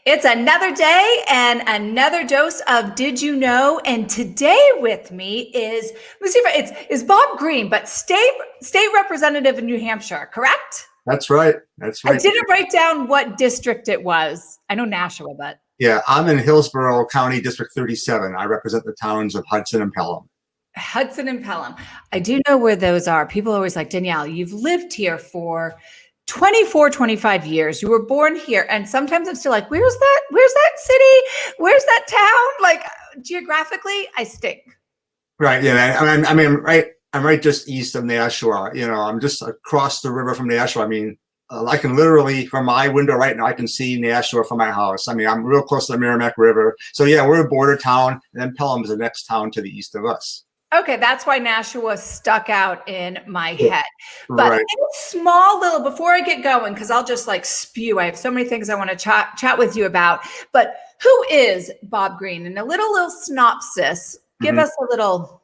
It's another day and another dose of Did You Know? And today with me is, let me see if it's Bob Greene, but state representative in New Hampshire, correct? That's right. That's right. I didn't write down what district it was. I know Nashua, but. Yeah, I'm in Hillsborough County, District 37. I represent the towns of Hudson and Pelham. Hudson and Pelham. I do know where those are. People are always like, Danielle, you've lived here for 24, 25 years. You were born here. And sometimes I'm still like, where's that city? Where's that town? Like geographically, I stink. Right. Yeah. I'm right just east of Nashua. You know, I'm just across the river from Nashua. I mean, I can literally, from my window right now, I can see Nashua from my house. I mean, I'm real close to the Merrimack River. So yeah, we're a border town, and then Pelham is the next town to the east of us. Okay, that's why Nashua stuck out in my head. But Right. in a small little, before I get going, because I'll just like spew. I have so many things I want to chat with you about. But who is Bob Greene? And a little synopsis. Give us a little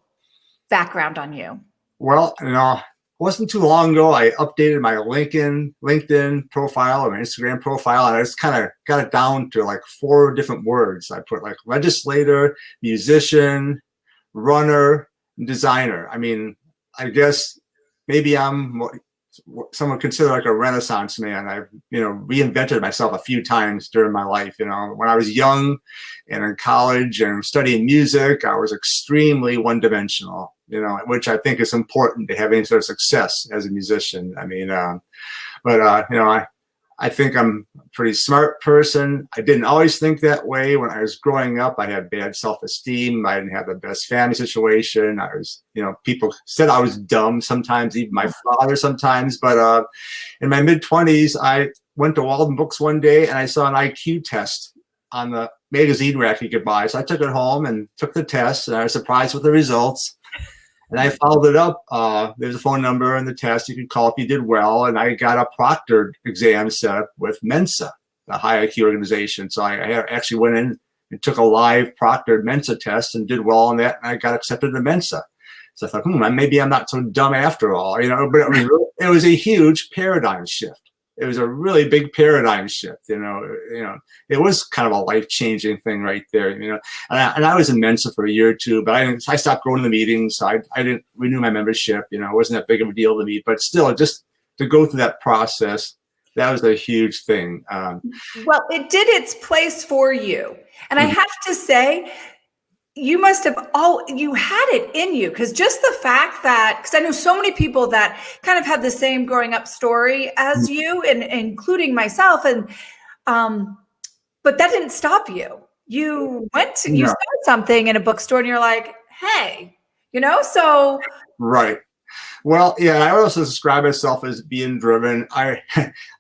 background on you. Well, you know, it wasn't too long ago I updated my LinkedIn profile or my Instagram profile, and I just kind of got it down to like 4 different words. I put like legislator, musician, runner, designer. I mean, I guess maybe I'm what some would consider like a Renaissance man. I've, reinvented myself a few times during my life. You know, when I was young and in college and studying music, I was extremely one-dimensional, which I think is important to have any sort of success as a musician. I mean, I think I'm a pretty smart person. I didn't always think that way. When I was growing up, I had bad self-esteem. I didn't have the best family situation. I was, people said I was dumb sometimes, even my father sometimes. But in my mid-20s, I went to Walden Books one day and I saw an IQ test on the magazine rack you could buy. So I took it home and took the test, and I was surprised with the results. And I followed it up. There's a phone number in the test you can call if you did well. And I got a proctored exam set up with Mensa, the high IQ organization. So I actually went in and took a live proctored Mensa test and did well on that. And I got accepted to Mensa. So I thought, maybe I'm not so dumb after all. But it was a huge paradigm shift. It was a really big paradigm shift. It was kind of a life-changing thing right there. And I was in Mensa for a year or two, but I stopped going to the meetings. So I didn't renew my membership. It wasn't that big of a deal to me. But still, just to go through that process, that was a huge thing. Well, it did its place for you, and I have to say, you must have you had it in you, because just the fact that, because I know so many people that kind of had the same growing up story as you, and including myself, and but that didn't stop you. You you saw something in a bookstore and you're like, hey, so. Right. Well, yeah, I also describe myself as being driven. I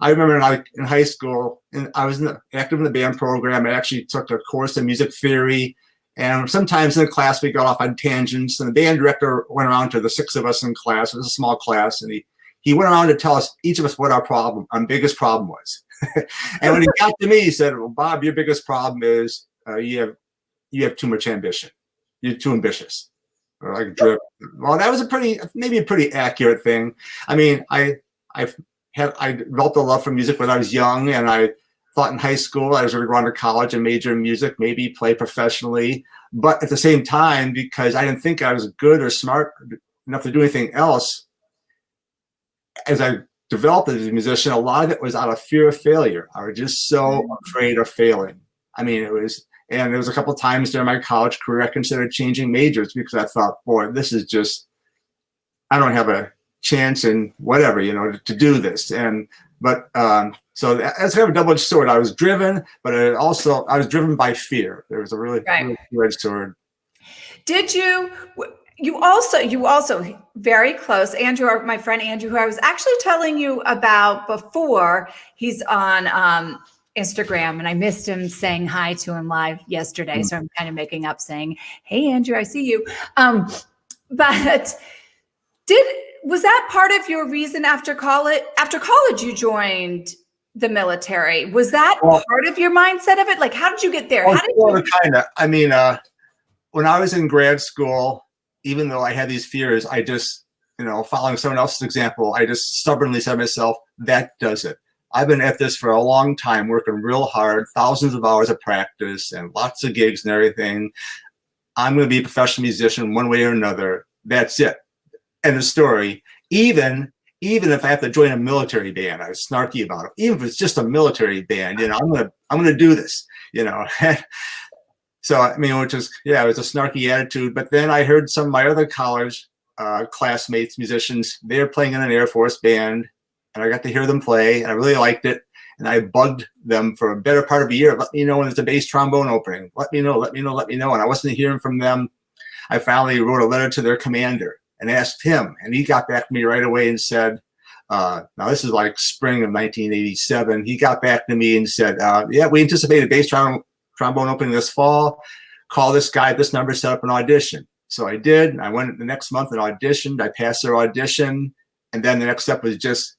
remember in high school, and I was active in the band program. I actually took a course in music theory. And sometimes in the class, we got off on tangents, and the band director went around to the 6 of us in class. It was a small class, and he went around to tell us, each of us, what our biggest problem was. And when he got to me, he said, well, Bob, your biggest problem is you have too much ambition. You're too ambitious. Or like driven. Well, that was maybe a pretty accurate thing. I mean, I developed a love for music when I was young, and I thought in high school I was going to go on to college and major in music, maybe play professionally. But at the same time, because I didn't think I was good or smart enough to do anything else, as I developed as a musician, a lot of it was out of fear of failure. I was just so afraid of failing. I mean, there was a couple of times during my college career I considered changing majors because I thought, boy, this is just, I don't have a chance in whatever, to do this. So that's kind of a double-edged sword. I was driven, but I was driven by fear. There was a really two-edged sword. Did you also very close, Andrew, my friend Andrew, who I was actually telling you about before, he's on Instagram, and I missed him saying hi to him live yesterday. So I'm kind of making up saying, hey, Andrew, I see you. But was that part of your reason after college? After college, you joined the military. Was that part of your mindset of it? Like, how did you get there? I mean, when I was in grad school, even though I had these fears, I just, following someone else's example, I just stubbornly said to myself, that does it. I've been at this for a long time, working real hard, thousands of hours of practice and lots of gigs and everything. I'm going to be a professional musician one way or another. That's it. End of story. Even if I have to join a military band, I was snarky about it. Even if it's just a military band, I'm gonna do this, So I mean, it was a snarky attitude. But then I heard some of my other college classmates, musicians, they're playing in an Air Force band, and I got to hear them play, and I really liked it. And I bugged them for a better part of a year. Let me know when there's a bass trombone opening. Let me know. And I wasn't hearing from them. I finally wrote a letter to their commander and asked him, and he got back to me right away and said, now this is like spring of 1987. He got back to me and said, yeah, we anticipate a bass trombone opening this fall. Call this guy at this number, set up an audition. So I did. I went the next month and auditioned. I passed their audition. And then the next step was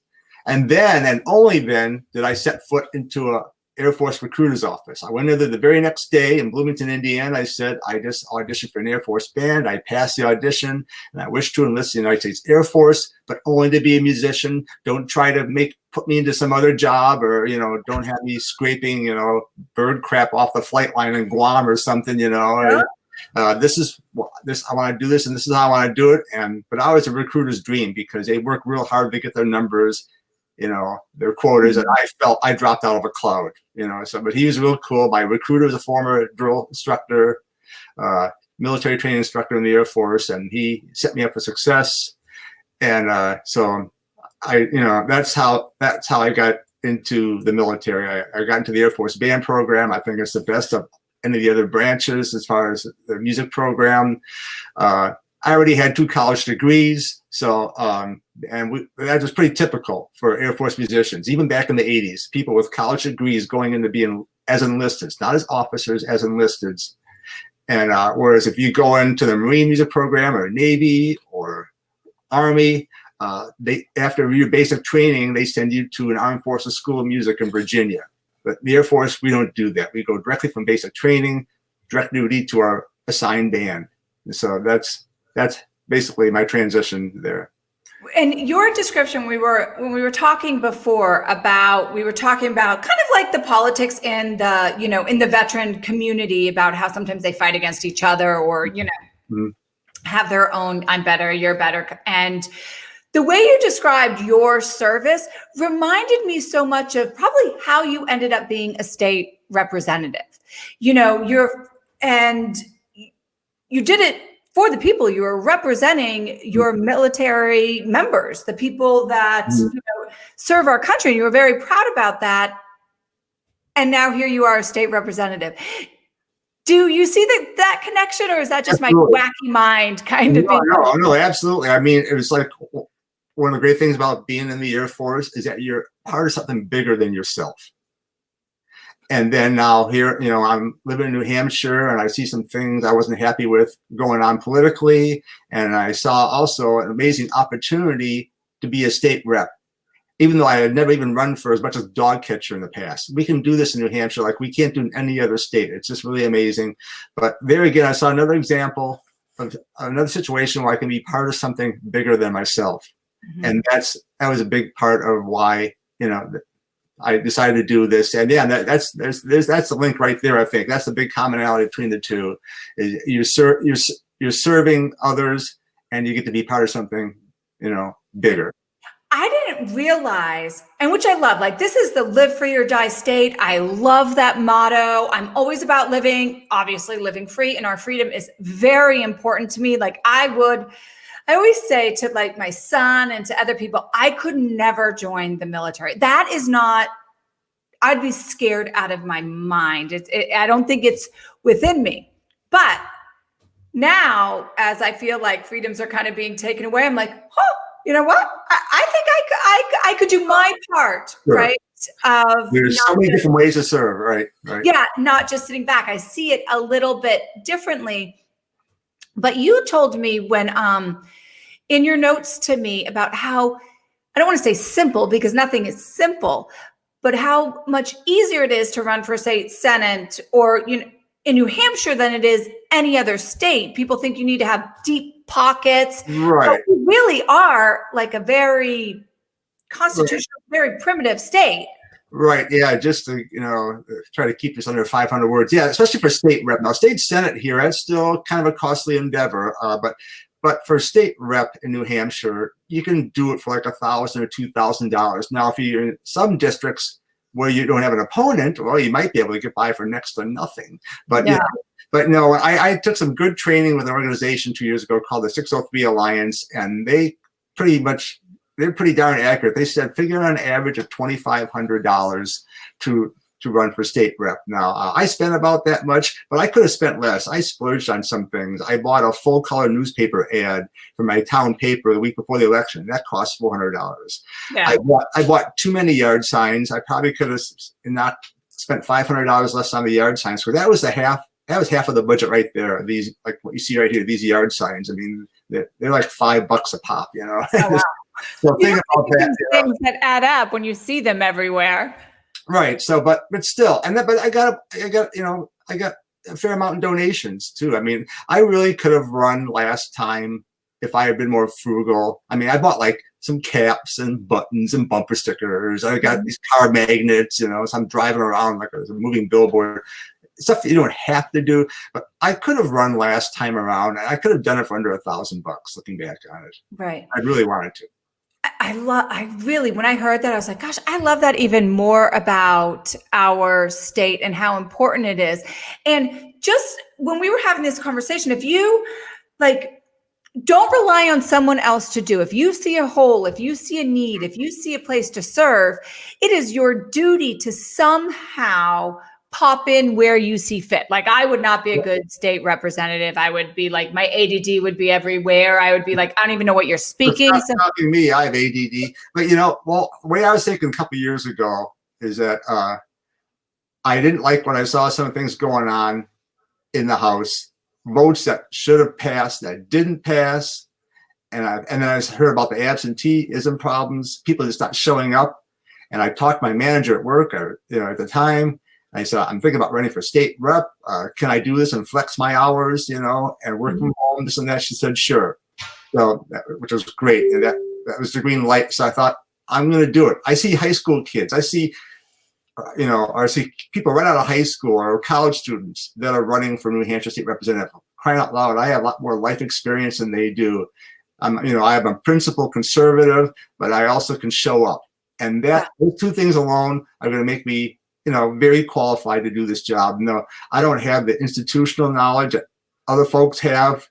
and then and only then did I set foot into a Air Force recruiter's office. I went in there the very next day in Bloomington, Indiana. I said, I just auditioned for an Air Force band. I passed the audition, and I wish to enlist in the United States Air Force, but only to be a musician. Don't try to put me into some other job, or don't have me scraping bird crap off the flight line in Guam or something. Yeah. This is I want to do this, and this is how I want to do it. But I was a recruiter's dream because they work real hard to get their numbers, their quotas, and I felt I dropped out of a cloud, but he was real cool. My recruiter was a former drill instructor, military training instructor in the Air Force, and he set me up for success. And so that's how I got into the military. I got into the Air Force band program. I think it's the best of any of the other branches as far as the music program. I already had 2 college degrees, so that was pretty typical for Air Force musicians. Even back in the 80s, people with college degrees going into being as enlisteds, not as officers, as enlisteds. And whereas if you go into the Marine music program or Navy or Army, after your basic training, they send you to an Armed Forces School of Music in Virginia. But the Air Force, we don't do that. We go directly from basic training, direct duty to our assigned band. And so that's basically my transition there. And your description, when we were talking before about, we were talking about kind of like the politics in the, in the veteran community, about how sometimes they fight against each other, or, have their own, I'm better, you're better. And the way you described your service reminded me so much of probably how you ended up being a state representative. You did it for the people. You were representing your military members, the people that serve our country. You were very proud about that. And now here you are, a state representative. Do you see that connection, or is that just absolutely. My wacky mind kind of? No, absolutely. I mean, it was like one of the great things about being in the Air Force is that you're part of something bigger than yourself. And then now here, I'm living in New Hampshire, and I see some things I wasn't happy with going on politically. And I saw also an amazing opportunity to be a state rep, even though I had never even run for as much as dog catcher in the past. We can do this in New Hampshire like we can't do in any other state. It's just really amazing. But there again, I saw another example of another situation where I can be part of something bigger than myself. Mm-hmm. And that was a big part of why, I decided to do this. And yeah, that's the link right there. I think that's the big commonality between the two. Is you're serving others, and you get to be part of something, bigger. I didn't realize, and which I love, like, this is the live free or die state. I love that motto. I'm always about living free, and our freedom is very important to me. Like, I always say to like my son and to other people, I could never join the military. That is not, I'd be scared out of my mind. I don't think it's within me. But now, as I feel like freedoms are kind of being taken away, I'm like, oh, you know what? I think I could do my part, sure. Right? There's so many different ways to serve, right? Yeah, not just sitting back. I see it a little bit differently. But you told me when, in your notes to me, about how, I don't want to say simple because nothing is simple, but how much easier it is to run for state senate or, in New Hampshire than it is any other state. People think you need to have deep pockets. Right. But we really are like a very constitutional, very primitive state. Right. Yeah. Just to, try to keep this under 500 words. Yeah. Especially for state rep. Now, state senate here, that's still kind of a costly endeavor. But for state rep in New Hampshire, you can do it for like $1,000 or $2,000. Now, if you're in some districts where you don't have an opponent, well, you might be able to get by for next to nothing. But Yeah. But no, I took some good training with an organization 2 years ago called the 603 Alliance, and they're pretty darn accurate. They said figure on an average of $2,500 to run for state rep. Now, I spent about that much, but I could have spent less. I splurged on some things. I bought a full color newspaper ad for my town paper the week before the election. That cost $400. Yeah. I bought too many yard signs. I probably could have not spent $500 less on the yard signs. So that was half of the budget right there. These, like what you see right here, these yard signs. I mean, they're like $5 a pop, Oh, wow. So think about that. Things that add up when you see them everywhere. Right. So, but still, but I got a fair amount in donations too. I mean, I really could have run last time if I had been more frugal. I mean, I bought like some caps and buttons and bumper stickers. I got these car magnets, so I'm driving around like a moving billboard. Stuff that you don't have to do, but I could have run last time around. I could have done it for under $1,000 looking back on it. Right. I really wanted to. When I heard that, I was like, gosh, I love that even more about our state and how important it is. And just when we were having this conversation, if you don't rely on someone else to do, if you see a hole, if you see a need, if you see a place to serve, it is your duty to somehow pop in where you see fit. Like, I would not be a good state representative. I would be like, my ADD would be everywhere. I would be like, I don't even know what you're speaking. It's not me. I have ADD. But the way I was thinking a couple of years ago is that I didn't like when I saw some of the things going on in the House, votes that should have passed that didn't pass, and then I heard about the absenteeism problems, people just not showing up. And I talked to my manager at work, at the time. I said, I'm thinking about running for state rep. Can I do this and flex my hours, and work from home, this and that? She said, sure. So, which was great. And that was the green light. So I thought, I'm going to do it. I see high school kids. I see, or I see people right out of high school or college students that are running for New Hampshire state representative. Crying out loud, I have a lot more life experience than they do. I am a principled conservative, but I also can show up. And those two things alone are going to make me very qualified to do this job. No, I don't have the institutional knowledge that other folks have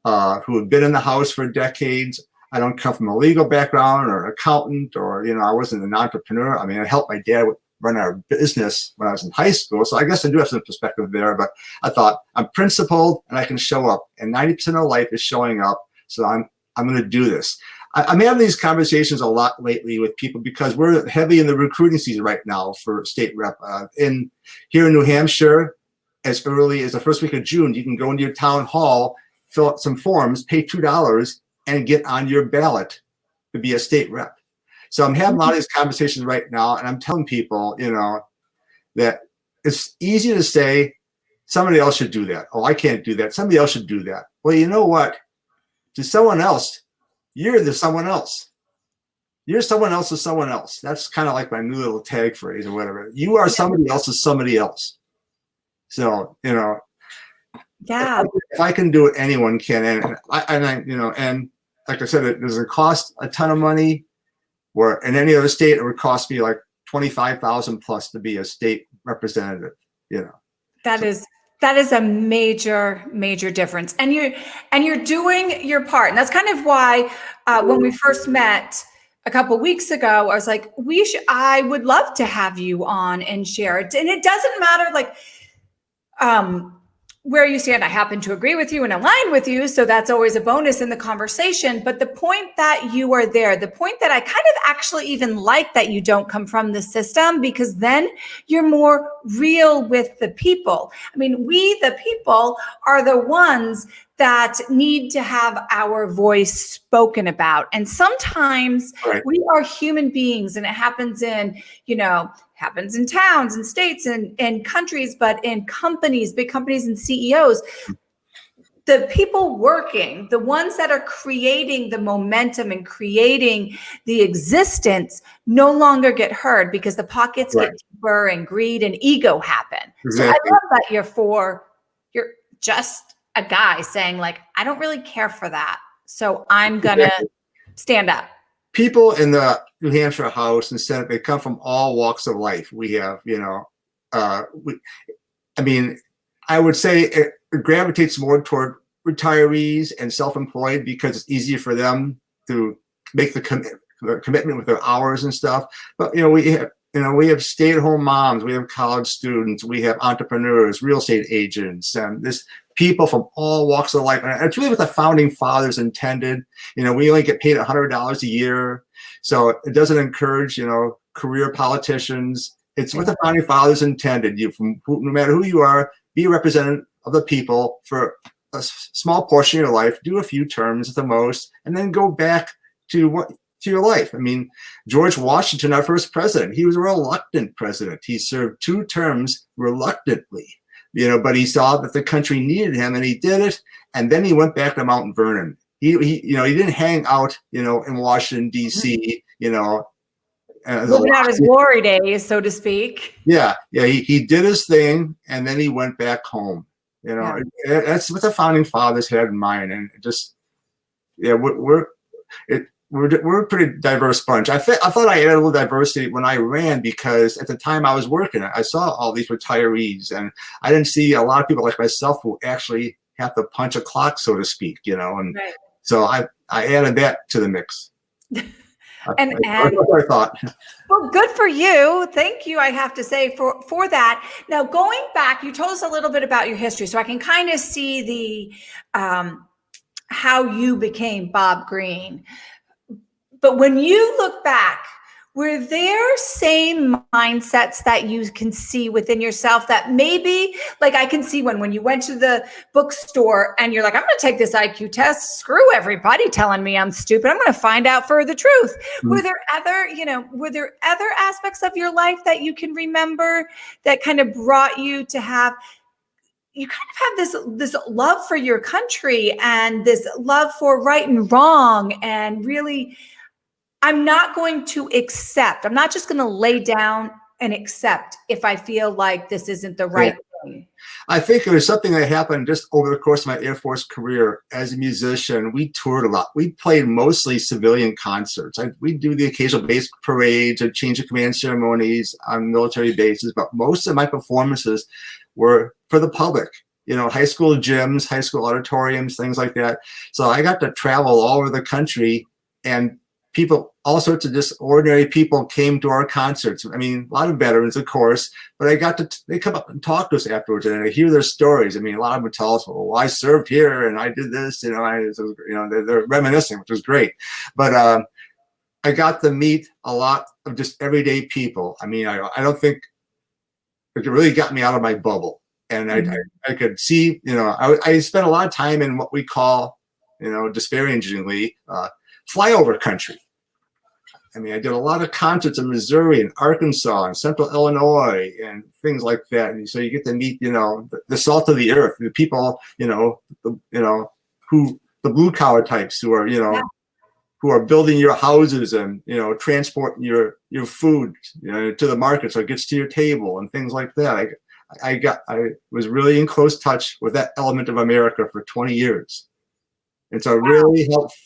who have been in the House for decades. I don't come from a legal background or an accountant or, I wasn't an entrepreneur. I mean, I helped my dad run our business when I was in high school. So I guess I do have some perspective there, but I thought I'm principled and I can show up, and 90% of life is showing up. So I'm going to do this. I'm having these conversations a lot lately with people because we're heavy in the recruiting season right now for state rep. Here in New Hampshire, as early as the first week of June, you can go into your town hall, fill out some forms, pay $2, and get on your ballot to be a state rep. So I'm having a lot of these conversations right now, and I'm telling people, that it's easy to say somebody else should do that. Oh, I can't do that. Somebody else should do that. Well, you know what? To someone else, you're the someone else. You're someone else to someone else. That's kind of like my new little tag phrase or whatever. You are somebody else to somebody else. So, yeah. If I can do it, anyone can. And like I said, it doesn't cost a ton of money. Where in any other state, it would cost me like $25,000 plus to be a state representative. That is a major, major difference. And you're doing your part. And that's kind of why when we first met a couple weeks ago, I was like, I would love to have you on and share it. And it doesn't matter where you stand. I happen to agree with you and align with you. So that's always a bonus in the conversation. But the point that you are there, the point that I kind of actually even like that you don't come from the system, because then you're more real with the people. I mean, we, the people, are the ones that need to have our voice spoken about. And sometimes we are human beings, and it happens in, happens in towns and states and countries, but in companies, big companies and CEOs, the people working, the ones that are creating the momentum and creating the existence, no longer get heard because the pockets Right. get deeper and greed and ego happen. Exactly. So I love that you're just a guy saying like, I don't really care for that. So I'm going to stand up. People in the New Hampshire House and Senate, they come from all walks of life. We have, I would say it gravitates more toward retirees and self-employed because it's easier for them to make the commitment with their hours and stuff. But we have stay-at-home moms, we have college students, we have entrepreneurs, real estate agents, and this people from all walks of life. And it's really what the founding fathers intended. We only get paid $100 a year, so it doesn't encourage career politicians. It's what the founding fathers intended. No matter who you are, be a representative of the people for a small portion of your life, do a few terms at the most, and then go back to your life. I mean, George Washington, our first president, he was a reluctant president. He served 2 terms reluctantly, but he saw that the country needed him, and he did it. And then he went back to Mount Vernon. He didn't hang out, in Washington D.C. Living out his glory days, so to speak. Yeah. He did his thing, and then he went back home. That's what the founding fathers had in mind, and we're a pretty diverse bunch. I thought I had a little diversity when I ran because at the time I was working, I saw all these retirees, and I didn't see a lot of people like myself who actually have to punch a clock, so to speak. And right. So I added that to the mix. And that's what I thought. Well, good for you. Thank you, I have to say, for that. Now, going back, you told us a little bit about your history, so I can kind of see the how you became Bob Greene. But when you look back, were there same mindsets that you can see within yourself that maybe, like I can see when you went to the bookstore and you're like, I'm going to take this IQ test. Screw everybody telling me I'm stupid. I'm going to find out for the truth. Mm-hmm. Were there other aspects of your life that you can remember that kind of brought you to have, you kind of have this love for your country and this love for right and wrong, and really, I'm not going to accept. I'm not just going to lay down and accept if I feel like this isn't the right thing. I think it was something that happened just over the course of my Air Force career. As a musician, we toured a lot. We played mostly civilian concerts. We do the occasional base parades or change of command ceremonies on military bases, but most of my performances were for the public. High school gyms, high school auditoriums, things like that. So I got to travel all over the country, and people, all sorts of just ordinary people came to our concerts. I mean, a lot of veterans, of course, but they come up and talk to us afterwards, and I hear their stories. I mean, a lot of them would tell us, well, I served here and I did this, they're reminiscing, which was great. But I got to meet a lot of just everyday people. I mean, I don't think it really got me out of my bubble. And I could see, I spent a lot of time in what we call, disparagingly, flyover country. I mean, I did a lot of concerts in Missouri and Arkansas and Central Illinois and things like that. And so you get to meet, the salt of the earth, the people, who the blue collar types who are, who are building your houses and, transporting your food, to the market so it gets to your table and things like that. I was really in close touch with that element of America for 20 years. And so it really helped,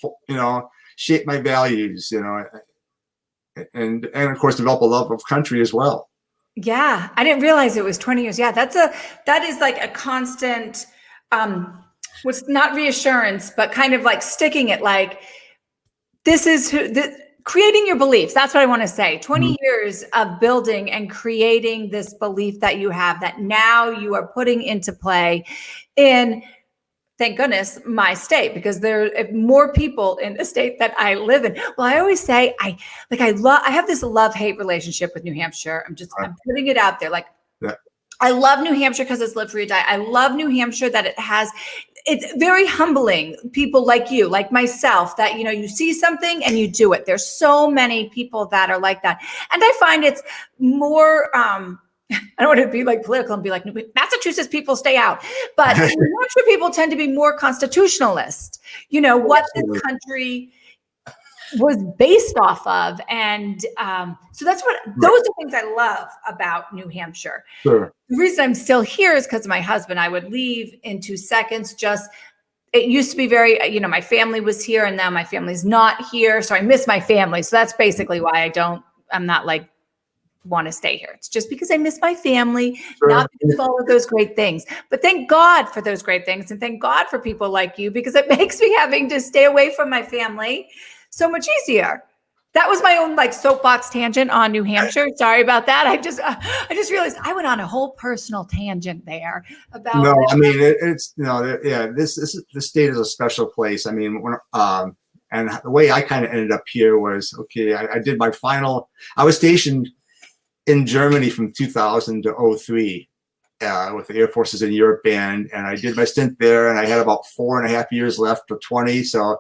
shape my values, and of course develop a love of country as well. Yeah. I didn't realize it was 20 years. Yeah. That is like a constant, what's not reassurance, but kind of like sticking it, like, this is creating your beliefs. That's what I want to say. 20 years of building and creating this belief that you have that now you are putting into play in, thank goodness, my state, because there are more people in the state that I live in. Well, I always say I have this love-hate relationship with New Hampshire. I'm putting it out there. Like, I love New Hampshire because it's live free or die. I love New Hampshire that it's very humbling. People like you, like myself, that, you see something and you do it. There's so many people that are like that. And I find it's more, I don't want to be like political and be like, Massachusetts Massachusetts people stay out, but New Hampshire people tend to be more constitutionalist. You know, what this country was based off of. And so those are things I love about New Hampshire. Sure. The reason I'm still here is because of my husband. I would leave in 2 seconds. It used to be very, you know, my family was here and now my family's not here. So I miss my family. So that's basically why I'm not like want to stay here. It's just because I miss my family, Sure. not because of all of those great things. But thank God for those great things. And thank God for people like you, because it makes me having to stay away from my family so much easier. That was my own like soapbox tangent on New Hampshire. Sorry about that. I just realized I went on a whole personal tangent there about. No, I mean it's yeah. This state is a special place. I mean, and the way I kind of ended up here was okay. I did my final. I was stationed in Germany from 2000 to 03 with the Air Forces in Europe Band, and I did my stint there, and I had about 4.5 years left of 20. So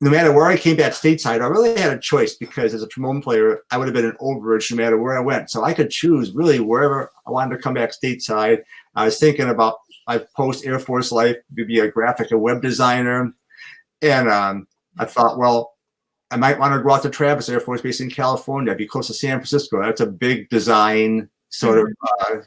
no matter where I came back stateside, I really had a choice, because as a trombone player, I would have been an overage no matter where I went. So I could choose really wherever I wanted to come back stateside. I was thinking about my post-Air Force life to be a graphic and web designer. And I thought, well, I might want to go out to Travis Air Force Base in California, be close to San Francisco. That's a big design sort of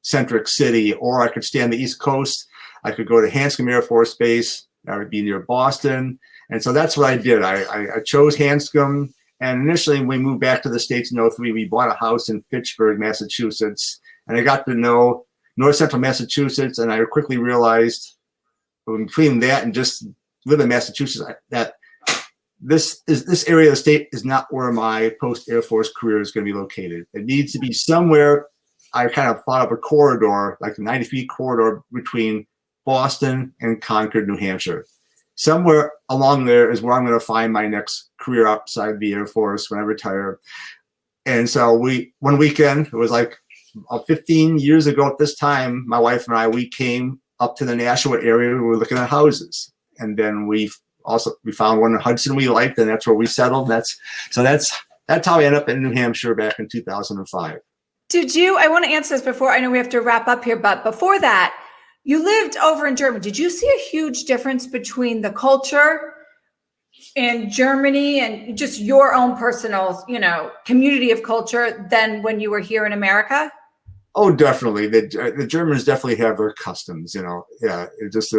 centric city. Or I could stay on the East Coast. I could go to Hanscom Air Force Base. That would be near Boston. And so that's what I did. I chose Hanscom. And initially, when we moved back to the States in 03, we bought a house in Fitchburg, Massachusetts. And I got to know North Central Massachusetts. And I quickly realized between that and just live in Massachusetts, that this area of the state is not where my post-Air Force career is going to be located. It needs to be somewhere. I kind of thought of a corridor, like a 90-feet corridor between Boston and Concord, New Hampshire. Somewhere along there is where I'm going to find my next career outside the Air Force when I retire. And so one weekend, it was like 15 years ago at this time, my wife and I, we came up to the Nashua area. We were looking at houses. And then we found one in Hudson we liked, and that's where we settled. That's how I ended up in New Hampshire back in 2005. I want to answer this before, I know we have to wrap up here, but before that, you lived over in Germany. Did you see a huge difference between the culture in Germany and just your own personal, community of culture than when you were here in America? Oh, definitely. The Germans definitely have their customs, Yeah, it just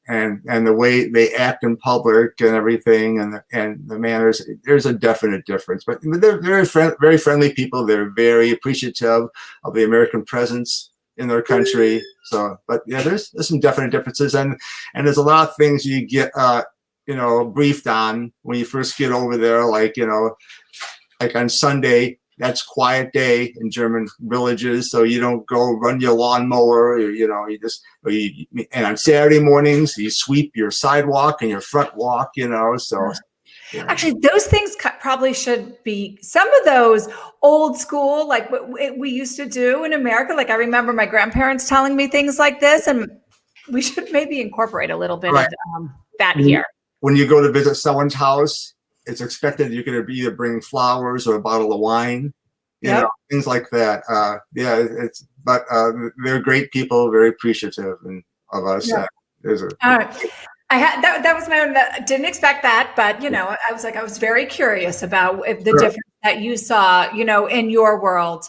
and the way they act in public and everything, and the manners. There's a definite difference, but they're very friendly people. They're very appreciative of the American presence in their country. So, but yeah, there's some definite differences, and there's a lot of things you get briefed on when you first get over there, like like on Sunday. That's quiet day in German villages, so you don't go run your lawnmower. And on Saturday mornings you sweep your sidewalk and your front walk. So yeah. Actually, those things probably should be some of those old school, like what we used to do in America. Like I remember my grandparents telling me things like this, and we should maybe incorporate a little bit of that here. When you go to visit someone's house, it's expected you're going to either bring flowers or a bottle of wine, things like that. But they're great people, very appreciative of us. Yeah. All right. I had that was my own. Didn't expect that, but I was very curious about the difference that you saw, in your world.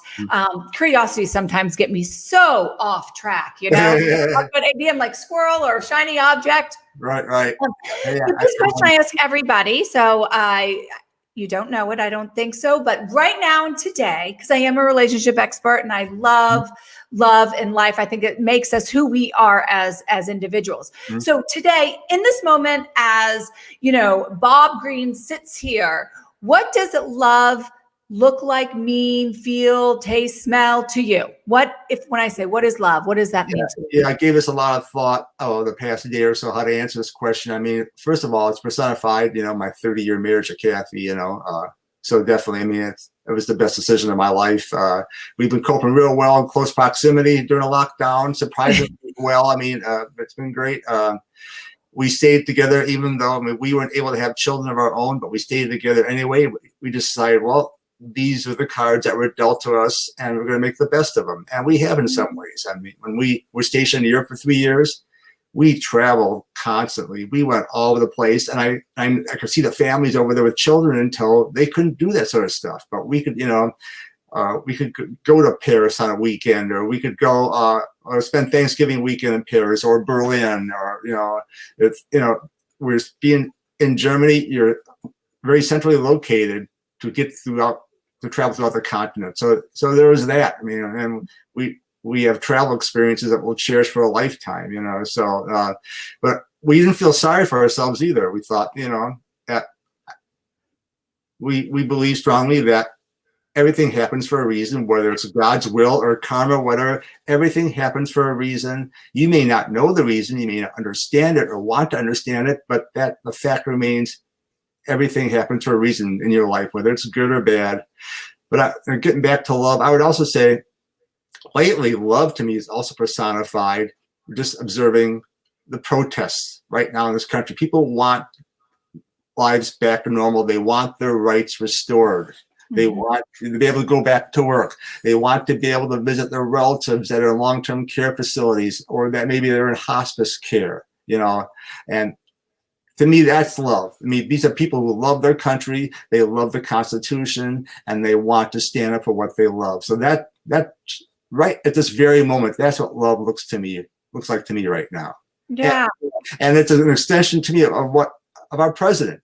Curiosity sometimes get me so off track, But I'm like squirrel or shiny object. Right. This question I ask everybody, so you don't know it, I don't think so, but right now and today, because I am a relationship expert and I love in life, I think it makes us who we are as individuals. Mm-hmm. So today, in this moment, as Bob Greene sits here, what does love look like, mean, feel, taste, smell to you? When I say, what is love? What does that mean to you? Yeah, I gave us a lot of thought the past day or so how to answer this question. I mean, first of all, it's personified, my 30-year marriage to Kathy, so definitely, I mean, it was the best decision of my life. We've been coping real well in close proximity during a lockdown, surprisingly well. I mean, it's been great. We stayed together, even though we weren't able to have children of our own, but we stayed together anyway. We decided, well, these are the cards that were dealt to us, and we're going to make the best of them. And we have in some ways. I mean, when we were stationed in Europe for 3 years, we traveled constantly. We went all over the place, and I could see the families over there with children until they couldn't do that sort of stuff. But we could, we could go to Paris on a weekend, or we could go or spend Thanksgiving weekend in Paris or Berlin, or we're being in Germany. You're very centrally located to travel throughout the continent. So there was that. I mean, and we have travel experiences that we'll cherish for a lifetime. So but we didn't feel sorry for ourselves either. We thought, that we believe strongly that everything happens for a reason, whether it's God's will or karma, whatever. Everything happens for a reason. You may not know the reason, you may not understand it or want to understand it, but that the fact remains, everything happens for a reason in your life, whether it's good or bad. But getting back to love, I would also say, lately, love to me is also personified. Just observing the protests right now in this country. People want lives back to normal. They want their rights restored. They want to be able to go back to work. They want to be able to visit their relatives that are in long-term care facilities, or that maybe they're in hospice care, and to me, that's love. I mean, these are people who love their country, they love the Constitution, and they want to stand up for what they love. So that right at this very moment, that's what love looks like to me right now. Yeah. And it's an extension to me of our president.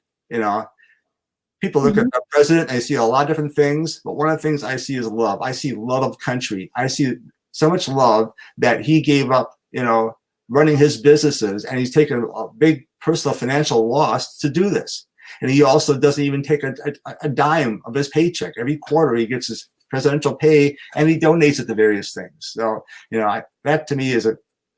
People look at our president, I see a lot of different things, but one of the things I see is love. I see love of country. I see so much love that he gave up, running his businesses, and he's taken a big personal financial loss to do this. And he also doesn't even take a dime of his paycheck. Every quarter he gets his presidential pay, and he donates it to various things. So, that to me is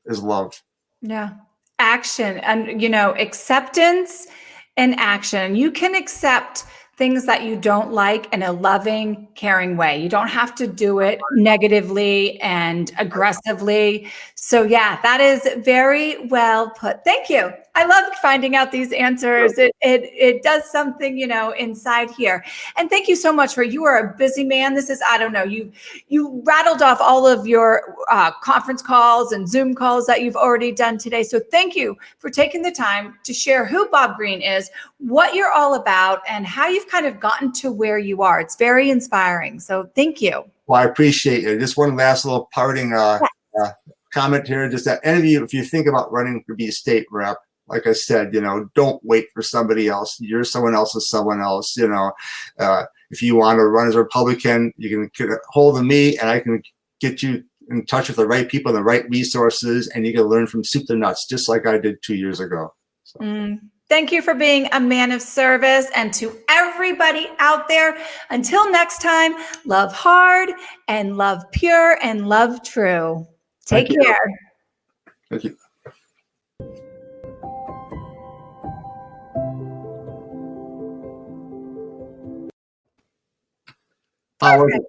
love. Yeah. Action and, acceptance and action. You can accept things that you don't like in a loving, caring way. You don't have to do it negatively and aggressively. So yeah, that is very well put. Thank you. I love finding out these answers. It does something, inside here. And thank you so much you are a busy man. This is, I don't know, you rattled off all of your conference calls and Zoom calls that you've already done today. So thank you for taking the time to share who Bob Greene is, what you're all about, and how you've kind of gotten to where you are. It's very inspiring. So thank you. Well, I appreciate it. Just one last little parting comment here. Just that any of you, if you think about running to be a state rep, like I said, don't wait for somebody else. You're someone else's someone else. If you want to run as a Republican, you can get a hold of me, and I can get you in touch with the right people and the right resources, and you can learn from soup to nuts, just like I did 2 years ago. So. Thank you for being a man of service. And to everybody out there, until next time, love hard and love pure and love true. Take care. Thank you. Perfect.